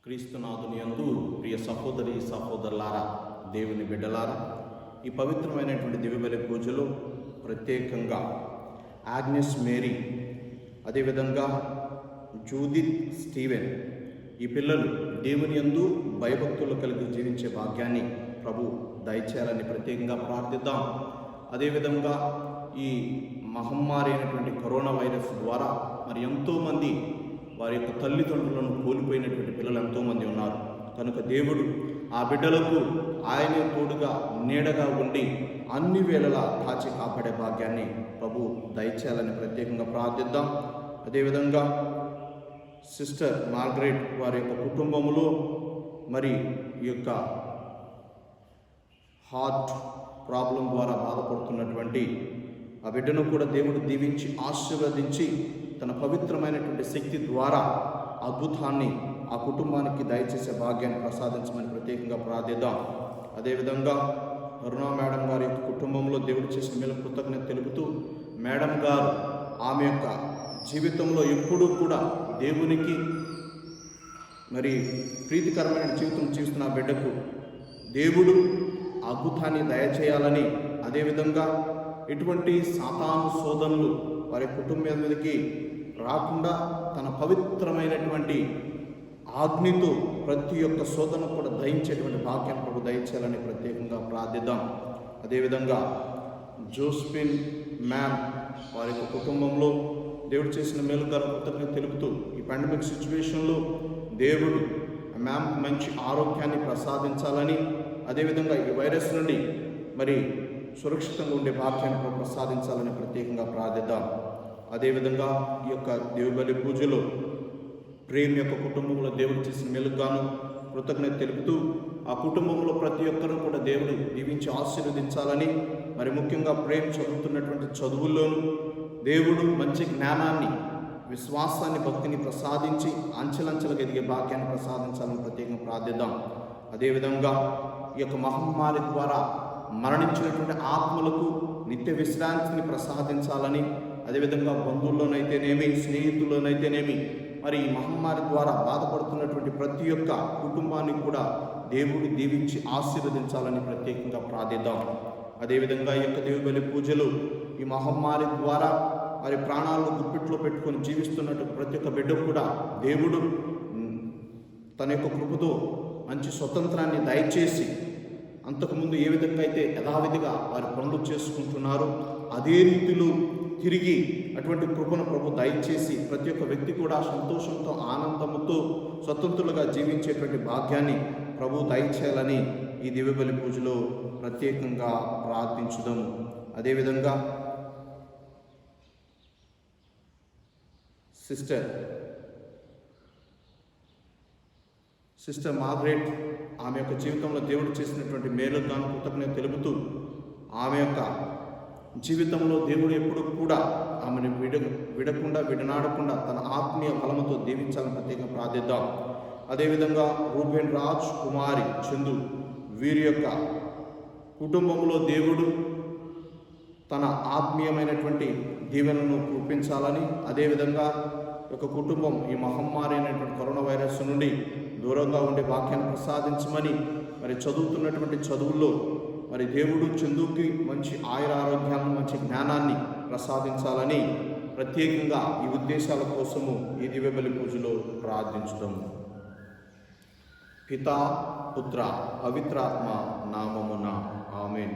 క్రీస్తునాథుని యందు ప్రియ సహోదరి సహోదరులారా, దేవుని బిడ్డలారా, ఈ పవిత్రమైనటువంటి దివ్యబలి పూజలో ప్రత్యేకంగా ఆగ్నెస్ మేరీ, అదేవిధంగా జూదిత్ స్టీవెన్, ఈ పిల్లలు దేవుని యందు భయభక్తులు కలిగి జీవించే భాగ్యాన్ని ప్రభు దయచేయాలని ప్రత్యేకంగా ప్రార్థిద్దాం. అదేవిధంగా ఈ మహమ్మారి అయినటువంటి కరోనా వైరస్ ద్వారా మరి ఎంతోమంది వారి యొక్క తల్లిదండ్రులను కోల్పోయినటువంటి పిల్లలు ఎంతోమంది ఉన్నారు. కనుక దేవుడు ఆ బిడ్డలకు ఆయనే తోడుగా నీడగా ఉండి అన్ని వేళలా కాచి కాపాడే భాగ్యాన్ని ప్రభు దయచేయాలని ప్రత్యేకంగా ప్రార్థిద్దాం. అదేవిధంగా సిస్టర్ మార్గరెట్ వారి యొక్క కుటుంబంలో మరి ఈ యొక్క హార్ట్ ప్రాబ్లం ద్వారా బాధపడుతున్నటువంటి ఆ బిడ్డను కూడా దేవుడు దీవించి ఆశీర్వదించి తన పవిత్రమైనటువంటి శక్తి ద్వారా అద్భుతాన్ని ఆ కుటుంబానికి దయచేసే భాగ్యాన్ని ప్రసాదించమని ప్రత్యేకంగా ప్రార్థిద్దాం. అదేవిధంగా అరుణా మేడం గారి యొక్క కుటుంబంలో దేవుడు చేసిన మేలు కృతజ్ఞత తెలుపుతూ, మేడం గారు ఆమె యొక్క జీవితంలో ఎప్పుడూ కూడా దేవునికి మరి ప్రీతికరమైన జీవితం జీవిస్తున్న ఆ బిడ్డకు దేవుడు అద్భుతాన్ని దయచేయాలని, అదేవిధంగా ఎటువంటి సాతాను శోధనలు వారి కుటుంబం మీదకి రాకుండా తన పవిత్రమైనటువంటి ఆజ్ఞతో ప్రతి ఒక్క శోధన కూడా దయించేటువంటి భాగ్యాన్ని ప్రభు దయచేయాలని ప్రత్యేకంగా ప్రార్థిద్దాం. అదేవిధంగా జోస్పిన్ మ్యామ్ వారి యొక్క కుటుంబంలో దేవుడు చేసిన మేలుగా కృతజ్ఞత తెలుపుతూ, ఈ పాండమిక్ సిచ్యువేషన్లో దేవుడు మ్యామ్ మంచి ఆరోగ్యాన్ని ప్రసాదించాలని, అదేవిధంగా ఈ వైరస్ నుండి మరి సురక్షితంగా ఉండే భాగ్యాన్ని ప్రసాదించాలని ప్రత్యేకంగా ప్రార్థిద్దాం. అదేవిధంగా ఈ యొక్క దేవుబలి పూజలో ప్రేమ్ యొక్క కుటుంబంలో దేవుడు చేసిన మేలుగాను కృతజ్ఞత తెలుపుతూ, ఆ కుటుంబంలో ప్రతి ఒక్కరూ కూడా దేవుడు దీవించి ఆశీర్వదించాలని, మరి ముఖ్యంగా ప్రేమ్ చదువుతున్నటువంటి చదువుల్లోనూ దేవుడు మంచి జ్ఞానాన్ని, విశ్వాసాన్ని, భక్తిని ప్రసాదించి అంచెలంచెలుగా ఎదిగే భాగ్యాన్ని ప్రసాదించాలని ప్రత్యేకంగా ప్రార్థిద్దాం. అదేవిధంగా ఈ యొక్క మహమ్మారి ద్వారా మరణించినటువంటి ఆత్మలకు నిత్య విశ్రాంతిని ప్రసాదించాలని, అదేవిధంగా బంధువుల్లోనైతేనేమి, స్నేహితుల్లోనైతేనేమి, మరి ఈ మహమ్మారి ద్వారా బాధపడుతున్నటువంటి ప్రతి ఒక్క కుటుంబాన్ని కూడా దేవుడు దీవించి ఆశీర్వదించాలని ప్రత్యేకంగా ప్రార్థిద్దాం. అదేవిధంగా ఈ యొక్క దేవుబలి పూజలు ఈ మహమ్మారి ద్వారా మరి ప్రాణాలను గుప్పిట్లో పెట్టుకొని జీవిస్తున్నట్టు ప్రతి ఒక్క బిడ్డ కూడా దేవుడు తన యొక్క కృపతో మంచి స్వతంత్రాన్ని దయచేసి, అంతకుముందు ఏ విధంగా అయితే యథావిధిగా వారి పనులు చేసుకుంటున్నారో అదే రీతిలో తిరిగి అటువంటి కృపను ప్రభు దయచేసి ప్రతి ఒక్క వ్యక్తి కూడా సంతోషంతో, ఆనందంతో స్వతంత్రులుగా జీవించేటువంటి భాగ్యాన్ని ప్రభు దయచేయాలని ఈ దివ్యబలి పూజలో ప్రత్యేకంగా ప్రార్థించుదాము. అదేవిధంగా సిస్టర్ మార్గరెట్ ఆమె యొక్క జీవితంలో దేవుడు చేసినటువంటి మేలుగాను కృతజ్ఞత తెలుపుతూ, ఆమె యొక్క జీవితంలో దేవుడు ఎప్పుడు కూడా ఆమెను విడనాడకుండా తన ఆత్మీయ బలముతో దీవించాలని ప్రత్యేకంగా ప్రార్థిద్దాం. అదేవిధంగా రూబెన్ రాజ్ కుమారి చందు వీరి యొక్క కుటుంబంలో దేవుడు తన ఆత్మీయమైనటువంటి దీవెనలను కురిపించాలని, అదేవిధంగా ఒక కుటుంబం ఈ మహమ్మారి అయినటువంటి కరోనా వైరస్ నుండి దూరంగా ఉండే భాగ్యాన్ని ప్రసాదించమని, మరి చదువుతున్నటువంటి చదువుల్లో మరి దేవుడు చందుకి మంచి ఆయుర ఆరోగ్యాన్ని, మంచి జ్ఞానాన్ని ప్రసాదించాలని ప్రత్యేకంగా ఈ ఉద్దేశాల కోసము ఈ దివ్యబలి పూజలో ప్రార్థించుదాము. పితా, పుత్ర, పవిత్రాత్మ నామమున ఆమేన్.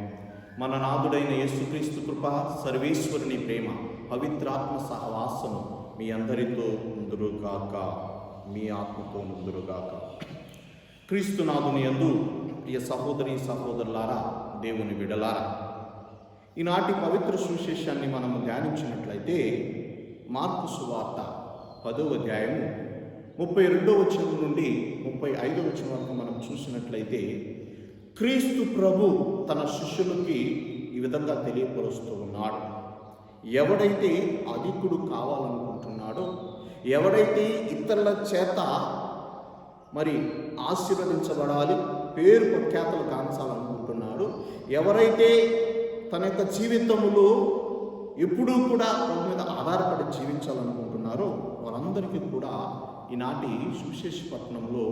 మన నాథుడైన యేసుక్రీస్తు కృప, సర్వేశ్వరుని ప్రేమ, పవిత్రాత్మ సహవాసము మీ అందరితో ఉందురుగాక, మీ ఆత్మతో ఉందురుగాక. క్రీస్తునాథుని యందు ప్రియ సహోదరి సహోదరులారా, దేవుని బిడ్డలారా, ఈనాటి పవిత్ర సువిశేషాన్ని మనము ధ్యానించినట్లయితే మార్కు సువార్త 10వ అధ్యాయము 32వ వచనం నుండి 35వ వచనం వరకు మనం చూసినట్లయితే క్రీస్తు ప్రభు తన శిష్యులకి ఈ విధంగా తెలియపరుస్తూ ఉన్నాడు. ఎవడైతే అధికుడు కావాలనుకుంటున్నాడో, ఎవడైతే ఇతరుల చేత మరి ఆశీర్వదించబడాలి, పేరు ప్రఖ్యాతలు కాంచాలనుకుంటున్నాడు, ఎవరైతే తన యొక్క జీవితంలో ఎప్పుడూ కూడా ప్రభు మీద ఆధారపడి జీవించాలనుకుంటున్నారో వారందరికీ కూడా ఈనాటి సువిశేష పట్టణంలో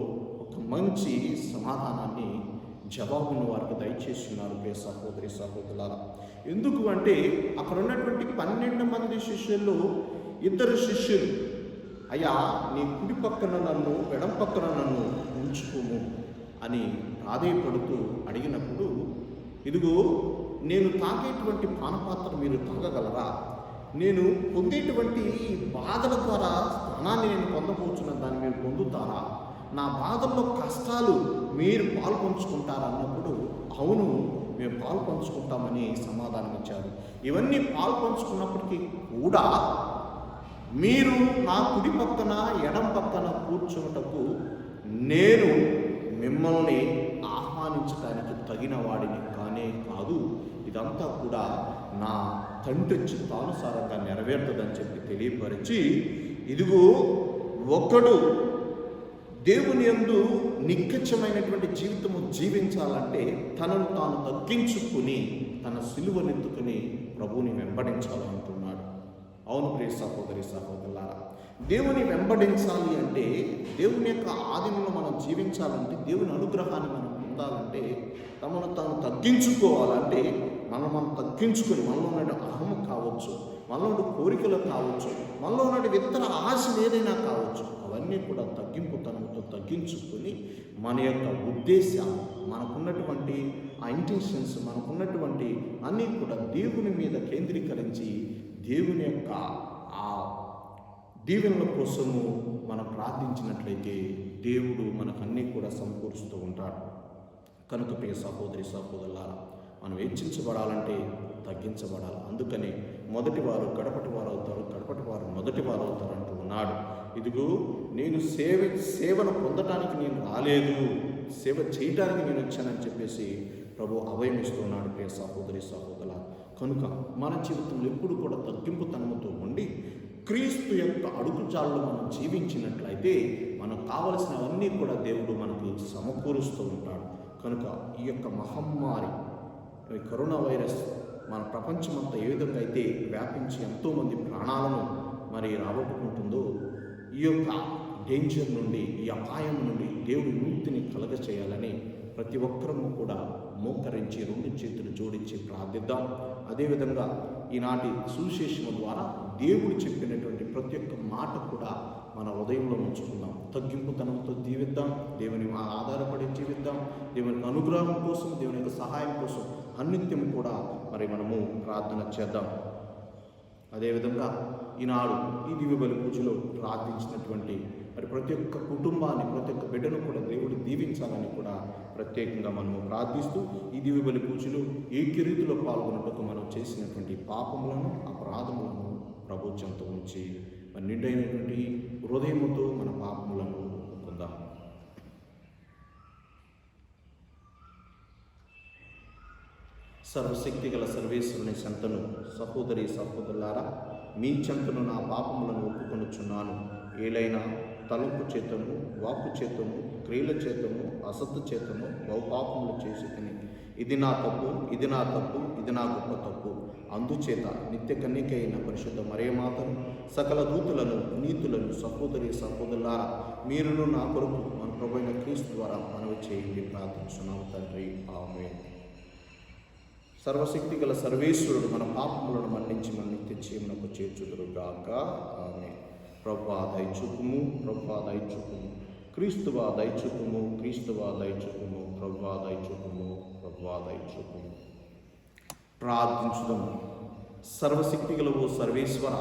ఒక మంచి సమాధానాన్ని, జవాబును వారికి దయచేసి ఉన్నారు ప్రియ సహోదరి సహోదరులారా. ఎందుకు అంటే అక్కడ ఉన్నటువంటి 12 మంది శిష్యుల్లో 2 శిష్యులు, అయ్యా నీ కుడి పక్కన నన్ను, ఎడం పక్కన నన్ను ఉంచుకోము అని ప్రాధేయపడుతూ అడిగినప్పుడు, ఇదిగో నేను తాగేటువంటి పానపాత్ర మీరు తాగగలరా, నేను పొందేటువంటి బాధల ద్వారా స్థానాన్ని నేను పొందబోచున్న దాన్ని మీరు పొందుతారా, నా బాధల్లో కష్టాలు మీరు పాలు పంచుకుంటారా అన్నప్పుడు, అవును మేము పాలు పంచుకుంటామని సమాధానం ఇచ్చారు. ఇవన్నీ పాలు పంచుకున్నప్పటికీ కూడా మీరు నా కుడి పక్కన ఎడం పక్కన కూర్చున్నటకు నేను మిమ్మల్ని ఆహ్వానించడానికి తగిన వాడిని కానే కాదు, ఇదంతా కూడా నా తండ్రి చిత్తానుసారంగా నెరవేరుతుందని చెప్పి తెలియపరిచి, ఇదిగో ఒకడు దేవుని యందు నిక్కచ్చమైనటువంటి జీవితము జీవించాలంటే తనను తాను తగ్గించుకుని తన సిలువనెత్తుకుని ప్రభువుని వెంబడించాలంటున్నాడు. అవును ప్రియ సహోదరి సహోదరులారా, దేవుని వెంబడించాలి అంటే, దేవుని యొక్క ఆదిలో మనం జీవించాలంటే, దేవుని అనుగ్రహాన్ని మనం పొందాలంటే, తమను తాను తగ్గించుకోవాలంటే మనం తగ్గించుకొని, మనలో ఉన్న అహము కావచ్చు, మనలో ఉన్న కోరికలు కావచ్చు, మనలో ఉన్న ఇతర ఆశలు ఏదైనా కావచ్చు, అవన్నీ కూడా తగ్గింపుతనంతో తగ్గించుకొని మన యొక్క ఉద్దేశాలు, మనకున్నటువంటి ఆ ఇంటెన్షన్స్, మనకున్నటువంటి అన్నీ కూడా దేవుని మీద కేంద్రీకరించి దేవుని యొక్క ఆ దీవెనల కోసము మనం ప్రార్థించినట్లయితే దేవుడు మనకన్నీ కూడా సమకూరుస్తూ ఉంటాడు. కనుక ప్రియ సహోదరి సహోదరులారా, మనం హెచ్చించబడాలంటే తగ్గించబడాలి. అందుకని మొదటి వారు కడపటి వారు అవుతారు, కడపటి వారు మొదటి వారు అవుతారు అంటూ ఉన్నాడు. ఇదిగో నేను సేవను పొందటానికి నేను రాలేదు, సేవ చేయటానికి నేను వచ్చానని చెప్పేసి ప్రభు అభయమిస్తున్నాడు ప్రియ సహోదరి సహోదరుల. కనుక మన జీవితంలో ఎప్పుడు కూడా తగ్గింపుతనముతో ఉండి క్రీస్తు యొక్క అడుగుజాల్లో మనం జీవించినట్లయితే మనకు కావలసినవన్నీ కూడా దేవుడు మనకు సమకూరుస్తూ ఉంటాడు. కనుక ఈ యొక్క మహమ్మారి, కరోనా వైరస్ మన ప్రపంచమంతా ఏ విధంగా అయితే వ్యాపించి ఎంతోమంది ప్రాణాలను మరి రాబట్టుకుంటుందో, ఈ యొక్క డేంజర్ నుండి, ఈ అపాయం నుండి దేవుడి విముక్తిని కలగచేయాలని ప్రతి ఒక్కరము కూడా మోకరించి 2 చేతులు జోడించి ప్రార్థిద్దాం. అదేవిధంగా ఈనాటి సువిశేషము ద్వారా దేవుడు చెప్పినటువంటి ప్రతి ఒక్క మాట కూడా మన హృదయంలో ఉంచుకుందాం. తగ్గింపుతనంతో జీవిద్దాం, దేవుని ఆధారపడి జీవిద్దాం. దేవుని అనుగ్రహం కోసం, దేవుని యొక్క సహాయం కోసం అన్నిత్యం కూడా మరి మనము ప్రార్థన చేద్దాం. అదేవిధంగా ఈనాడు ఈ దివ్య బలి పూజలో ప్రార్థించినటువంటి మరి ప్రతి ఒక్క కుటుంబాన్ని, ప్రతి ఒక్క బిడ్డను కూడా దేవుడు దీవించాలని కూడా ప్రత్యేకంగా మనము ప్రార్థిస్తూ, ఈ దివ్య బలి పూజలో ఏకరీతిలో పాల్గొన్నట్టుకు మనం చేసినటువంటి పాపములను, అపరాధములను ప్రభు చెంత ఉంచి మరి నిండైనటువంటి హృదయముతో మన పాపములను ఒప్పుకుందాం. సర్వశక్తి గల సర్వేశ్వరుని చెంతను, సహోదరి సహోదరులారా, మీ చెంతను నా పాపములను ఒప్పుకొనుచున్నాను. ఏలైనా తలంపు చేతను, వాక్కు చేతను, క్రియల చేతను, అసత్తు చేతను బహుపాపములు చేసి తిని, ఇది నా తప్పు, ఇది నా తప్పు, ఇది నా గొప్ప తప్పు. అందుచేత నిత్య కన్యక అయిన పరిశుద్ధ మరియమాతను, సకల దూతులను, నీతులను, సహోదరి సహోదరులారా, మీరును నా కొరకు మన ప్రభువైన క్రీస్తు ద్వారా మనవి చేయండి ప్రార్థించున్నాము తండ్రి. ఆమేన్. సర్వశక్తి గల సర్వేశ్వరుడు మన పాపములను మన్నించి మన నిత్య జీవనకు చేర్చుదురుగాక. ఆమేన్. ప్రభువా దయచూపుము, ప్రభువా దయచూపుము, క్రీస్తువా దయచూపుము, క్రీస్తువా దయచూపుము, ప్రభువా దయచూపుము, ప్రభువా దయచూపుము. ప్రార్థించుదాము. సర్వశక్తి గల ఓ సర్వేశ్వర,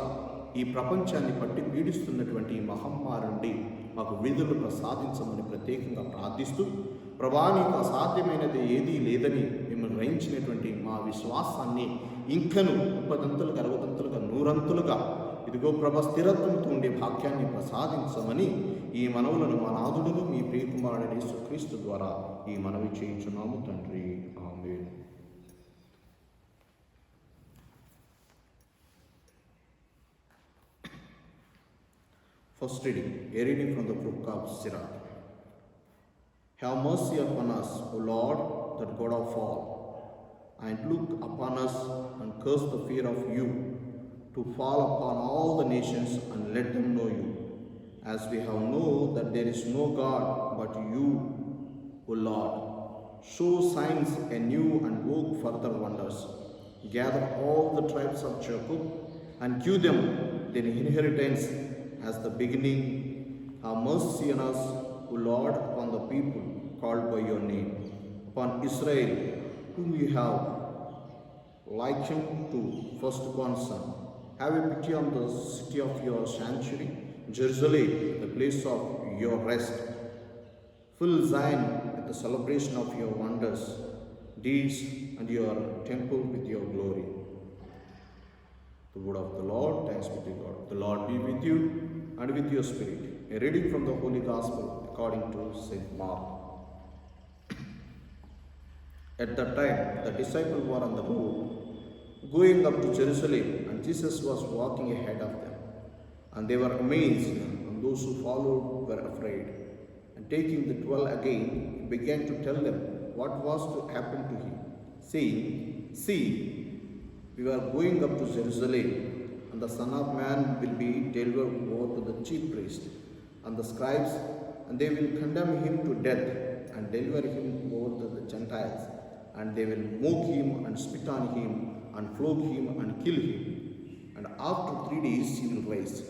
ఈ ప్రపంచాన్ని పట్టి పీడిస్తున్నటువంటి ఈ మహమ్మారి నుండి మాకు విడుదల ప్రసాదించమని ప్రత్యేకంగా ప్రార్థిస్తూ, ప్రభా నీకు అసాధ్యమైనది ఏదీ లేదని మిమ్మల్ని గ్రహించినటువంటి మా విశ్వాసాన్ని ఇంకను 30 60 100 ఇదిగో ప్రభా స్థిరత్వంతో ఉండే భాగ్యాన్ని ప్రసాదించమని ఈ మనవులను మా నాథుడును మీ ప్రియకుమారుడైన యేసుక్రీస్తు ద్వారా ఈ మనవి చేయించున్నాము తండ్రి. ఆమేన్. First reading, a reading from the book of Sirach. Have mercy upon us, O Lord, that God of all, and look upon us and curse the fear of you, to fall upon all the nations and let them know you. as we have known that there is no God but you, O Lord. Show signs anew and work further wonders. Gather all the tribes of Jacob and give them their inheritance as the beginning. Have mercy on us, O Lord, upon the people called by your name, upon Israel, whom you have likened to firstborn son. Have pity on the city of your sanctuary, Jerusalem, the place of your rest. Fill Zion with the celebration of your wonders, deeds, and your temple with your glory. The word of the Lord, thanks be to God. The Lord be with you and with your spirit. A reading from the Holy Gospel according to St. Mark. At that time, the disciples were on the road going up to Jerusalem, and Jesus was walking ahead of them. And they were amazed, and those who followed were afraid. And taking the 12 again, he began to tell them what was to happen to him, saying, See, we are going up to Jerusalem, and the Son of Man will be delivered over to the chief priests and the scribes, and they will condemn him to death and deliver him over to the Gentiles, and they will mock him and spit on him and flog him and kill him. And after 3 days he will rise.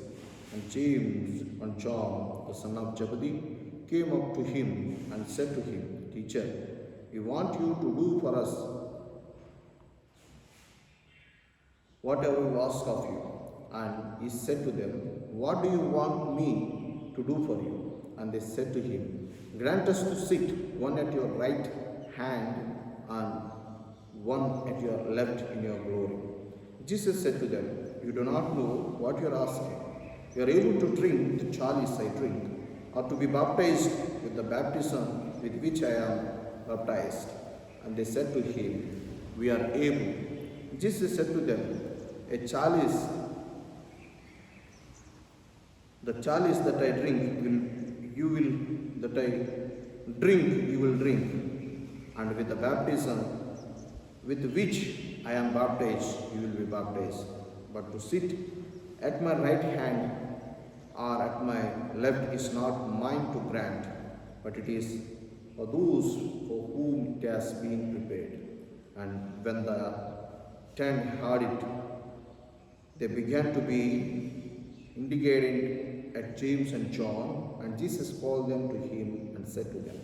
And James and John, the son of Zebedee, came up to him and said to him, Teacher, we want you to do for us whatever we ask of you. And he said to them, What do you want me to do for you? And they said to him, Grant us to sit, one at your right hand and one at your left in your glory. Jesus said to them, You do not know what you are asking. You are able to drink the chalice I drink, or to be baptized with the baptism with which I am baptized. And they said to him, We are able. Jesus said to them, the chalice that I drink, you will drink, and with the baptism with which I am baptized, you will be baptized. But to sit at my right hand or at my left is not mine to grant, but it is for those for whom it has been prepared. And when the 10 heard it, they began to be indignant at James and John, and Jesus called them to him and said to them,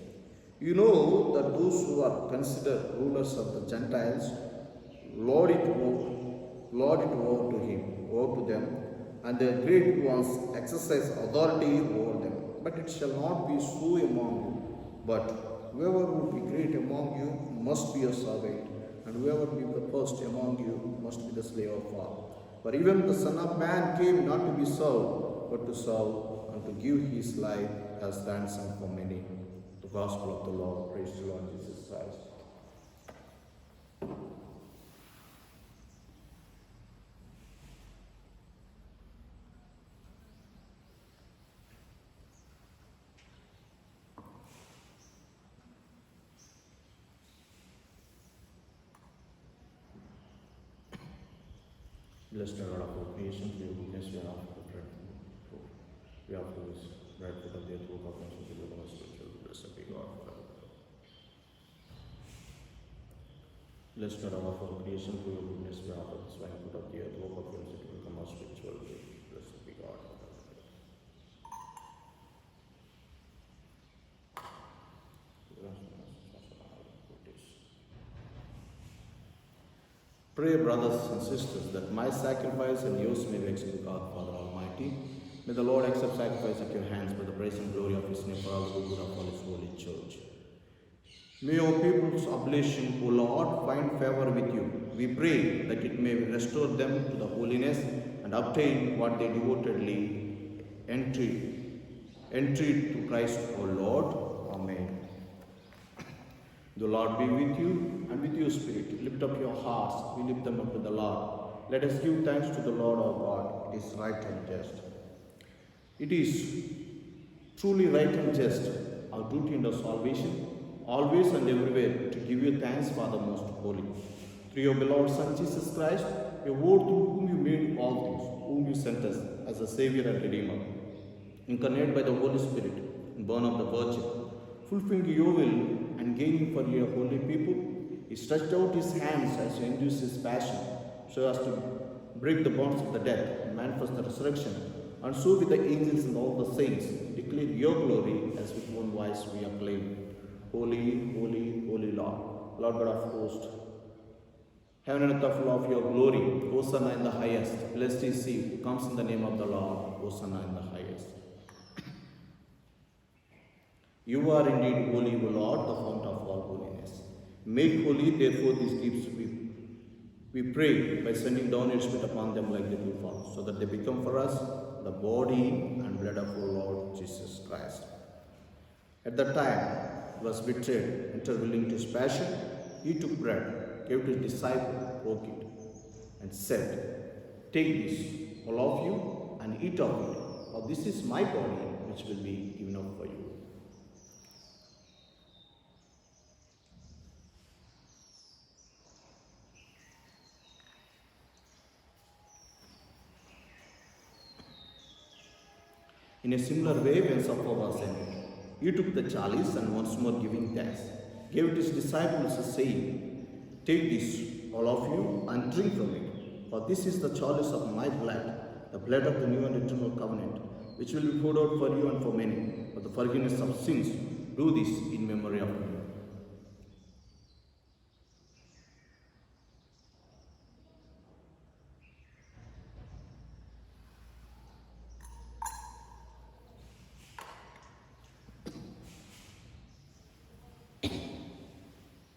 You know that those who are considered rulers of the Gentiles lord it over to them, and the great ones exercise authority over them. But it shall not be so among you. But whoever would be great among you must be a servant, and whoever be the first among you must be the slave of all. For even the Son of Man came not to be served, but to serve, and to give his life as ransom for many. The Gospel of the Lord. Praise the Lord Jesus Christ. Blessed are all of creation, for your goodness, we are after the bread. We are after this bread of the earth, work of us, with the Lord spiritual. Blessed be God forever. Blessed are all of creation, for your goodness, we are after this wine food of the earth, work of us, it will become our spiritual. Blessed be God forever. Pray, brothers and sisters, that my sacrifice and yours may be accepted to God, Father Almighty. May the Lord accept sacrifice at your hands for the praise and glory of his name, for all the good of all his holy church. May your people's oblation, O Lord, find favor with you. We pray that it may restore them to the holiness and obtain what they devotedly entreat to Christ, O Lord. Amen. The Lord be with you and with your spirit. Lift up your hearts. We lift them up to the Lord. Let us give thanks to the Lord our God. It is right and just. It is truly right and just, our duty and our salvation, always and everywhere, to give you thanks, Father most holy. Through your beloved Son, Jesus Christ, your word through whom you made all things, whom you sent us as a Savior and Redeemer. incarnate by the Holy Spirit, born of the Virgin, fulfilling your will and gaining for your holy people, he stretched out his hands as he induced his passion, so as to break the bonds of the death and manifest the resurrection, and so with the angels and all the saints declare your glory as with one voice we acclaim, Holy, holy, holy Lord, Lord God of hosts. Heaven and earth are full of your glory. Hosanna in the highest. Blessed is he who comes in the name of the Lord. Hosanna in the highest. You are indeed holy, O Lord, the fount of all holiness. Make holy, therefore, these gifts, we pray, by sending down your Spirit upon them like the dewfall, so that they become for us the body and blood of our Lord Jesus Christ. At that time, he was betrayed, entered willing to his passion. He took bread, gave to his disciple, broke it, and said, "Take this, all of you, and eat of it, for this is my body, which will be given up for you." In a similar way, when supper was ended, he took the chalice and once more giving thanks, gave it to his disciples, saying, "Take this, all of you, and drink from it, for this is the chalice of my blood, the blood of the new and eternal covenant, which will be poured out for you and for many, for the forgiveness of sins. Do this in memory of me."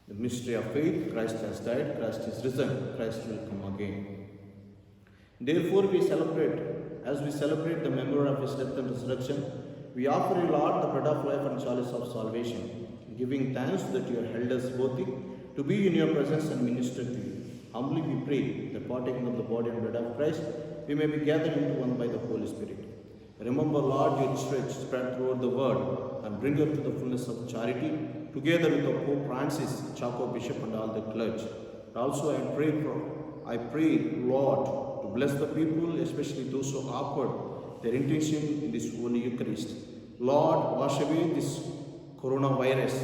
The mystery of faith: Christ has died, Christ is risen, Christ will come again. Therefore, as we celebrate the memory of his death and resurrection, we offer you, Lord, the bread of life and chalice of salvation, giving thanks that you have held us worthy to be in your presence and minister to you. Humbly we pray that, partaking of the body and blood of Christ, we may be gathered into one by the Holy Spirit. Remember, Lord, your church spread throughout the world and bring her to the fullness of charity, together with the Pope Francis, Chaco Bishop, and all the clergy. Also, I pray, Lord, to bless the people, especially those who offered their intention in this Holy Eucharist. Lord, wash away this coronavirus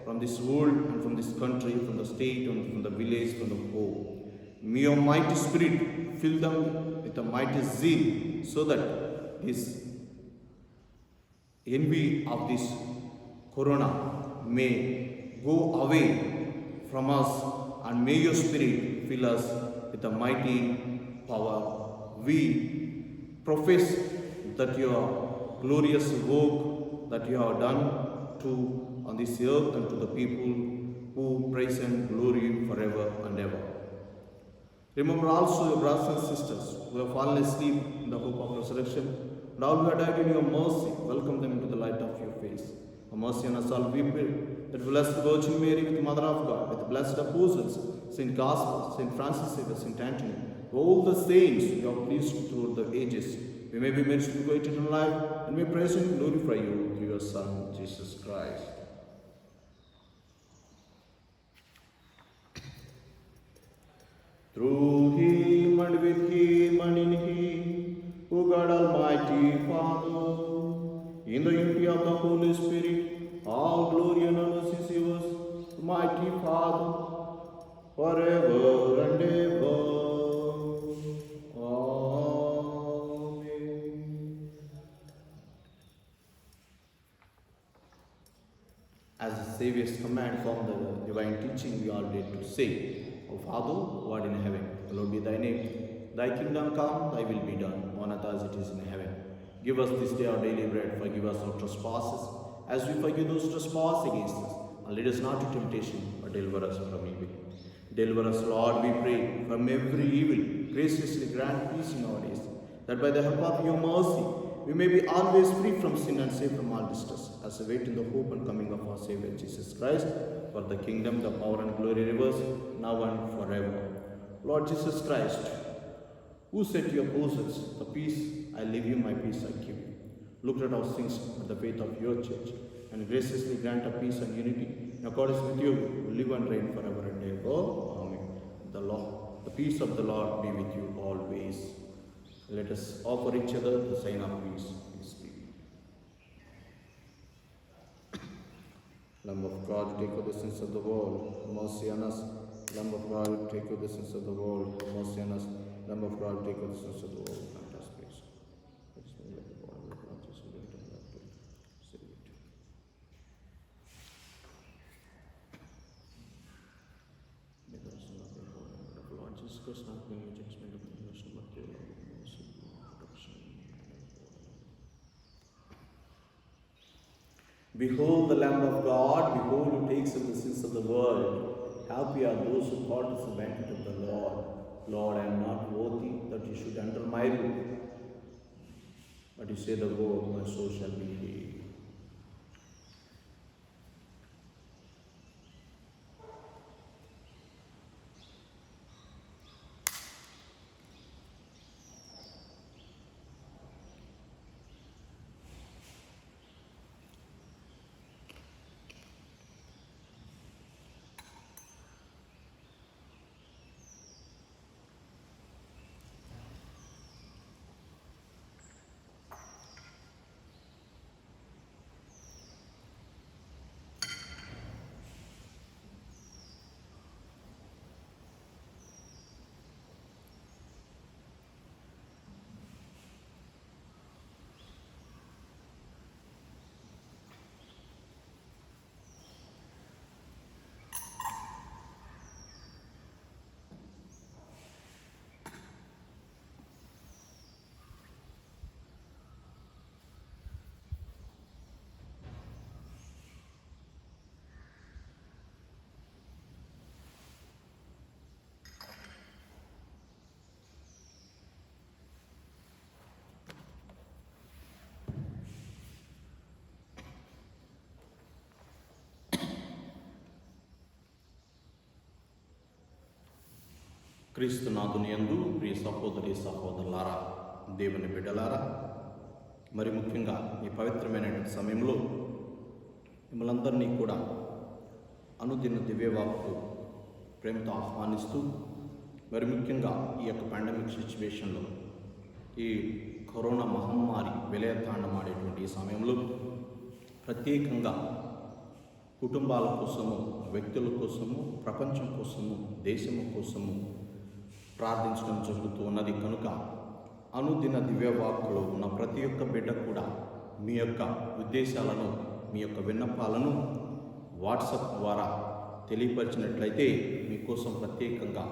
from this world and from this country, from the state and from the village, from the home. May your mighty Spirit fill them with a mighty zeal, so that this envy of this corona may go away from us, and may your Spirit fill us with a mighty power. We profess that your glorious work that you have done on this earth and to the people who praise and glory forever and ever. Remember also your brothers and sisters who have fallen asleep in the hope of resurrection, and all who have died in your mercy. Welcome them into the light of your face. For mercy on us all, we pray that blessed Virgin Mary, with the Mother of God, with the blessed apostles, Saint Gaspar, Saint Francis Xavier, Saint Anthony, all the saints you have pleased through the ages, we may be made to go eternal life, and may praise and glorify you through your Son, Jesus Christ. Through him and with him and in him, O God Almighty Father, in the unity of the Holy Spirit, all glory and honor is yours, mighty Father, forever and ever. Amen. As the Saviour's command from the divine teaching, we all did to say, O Father, who art in heaven, hallowed be thy name. Thy kingdom come, thy will be done, on earth as it is in heaven. Give us this day our daily bread. Forgive us our trespasses, as we forgive those who trespass against us. And lead us not into temptation, but deliver us from evil. Deliver us, Lord, we pray, from every evil. Graciously grant peace in our days, that by the help of your mercy, we may be always free from sin and safe from all distress, as we wait in the hope and coming of our Savior Jesus Christ. For the kingdom, the power and glory rivers, now and forever. Lord Jesus Christ, who said to your apostles, "The peace I leave you, my peace I give you," look at our sins at the faith of your church, and graciously grant a peace and unity in accordance with you, who live and reign forever and ever. Amen. The peace of the Lord be with you always. Let us offer each other the sign of peace. Peace be. Lamb of God, take away the sins of the world, have mercy on us. Lamb of God, take away the sins of the world, have mercy on us. Lamb of God, take away the sins of the world, grant us peace. Let us know the body of God, Jesus, and the blood to save it. May the rest of the Lord and of Lord Jesus Christ not bring the judgment of the nation, but the love of mercy, protection. Behold the Lamb of God, behold who takes away the sins of the world. Happy are those who call to the banquet of the Lord. Lord, I am not worthy that you should enter my roof, but you say the word, my soul shall be healed. క్రీస్తునాథుని యందు ప్రియ సహోదరి సహోదరులారా, దేవుని బిడ్డలారా, మరి ముఖ్యంగా ఈ పవిత్రమైనటువంటి సమయంలో మిమ్మల్ందరినీ కూడా అనుదిన దివ్యవాక్కు ప్రేమతో ఆహ్వానిస్తూ, మరి ముఖ్యంగా ఈ యొక్క పాండమిక్ సిచ్యువేషన్లో, ఈ కరోనా మహమ్మారి విలయతాండమాడేటువంటి ఈ సమయంలో ప్రత్యేకంగా కుటుంబాల కోసము, వ్యక్తుల కోసము, ప్రపంచం కోసము, దేశము కోసము ప్రార్థించడం జరుగుతూ ఉన్నది. కనుక అనుదిన దివ్యవాక్కులో ఉన్న ప్రతి ఒక్క బిడ్డ కూడా మీ యొక్క ఉద్దేశాలను, మీ యొక్క విన్నపాలను వాట్సాప్ ద్వారా తెలియపరిచినట్లయితే మీకోసం ప్రత్యేకంగా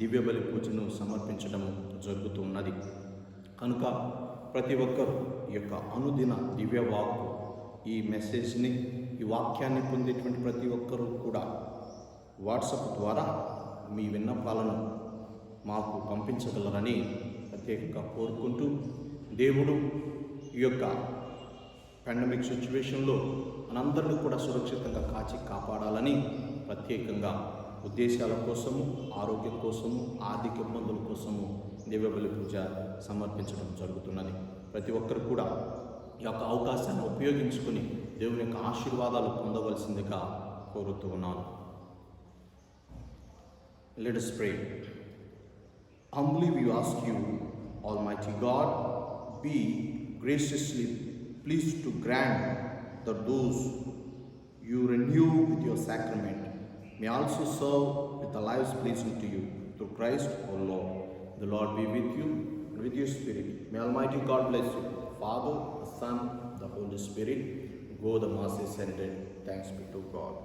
దివ్య బలి పూజను సమర్పించడం జరుగుతూ ఉన్నది. కనుక ప్రతి ఒక్కరు ఈ యొక్క అనుదిన దివ్యవాక్కు, ఈ మెసేజ్ని, ఈ వాక్యాన్ని పొందేటువంటి ప్రతి ఒక్కరూ కూడా వాట్సాప్ ద్వారా మీ విన్నపాలను మాకు పంపించగలరని ప్రత్యేకంగా కోరుకుంటూ, దేవుడు ఈ యొక్క పాండమిక్ సిచ్యువేషన్లో మనందరినీ కూడా సురక్షితంగా కాచి కాపాడాలని ప్రత్యేకంగా ఉద్దేశాల కోసము, ఆరోగ్యం కోసము, ఆర్థిక ఇబ్బందుల కోసము దివ్యబలి పూజ సమర్పించడం జరుగుతున్నది. ప్రతి ఒక్కరు కూడా ఈ యొక్క అవకాశాన్ని ఉపయోగించుకొని దేవుని యొక్క ఆశీర్వాదాలు పొందవలసిందిగా కోరుతూ ఉన్నాను. Let us pray. Humbly we ask you, Almighty God, be graciously pleased to grant that those you renew with your sacrament may also serve with the lives pleasing to you through Christ our Lord. The Lord be with you and with your spirit. May Almighty God bless you, the Father, the Son, the Holy Spirit. Go the Mass is ended. Thanks be to God.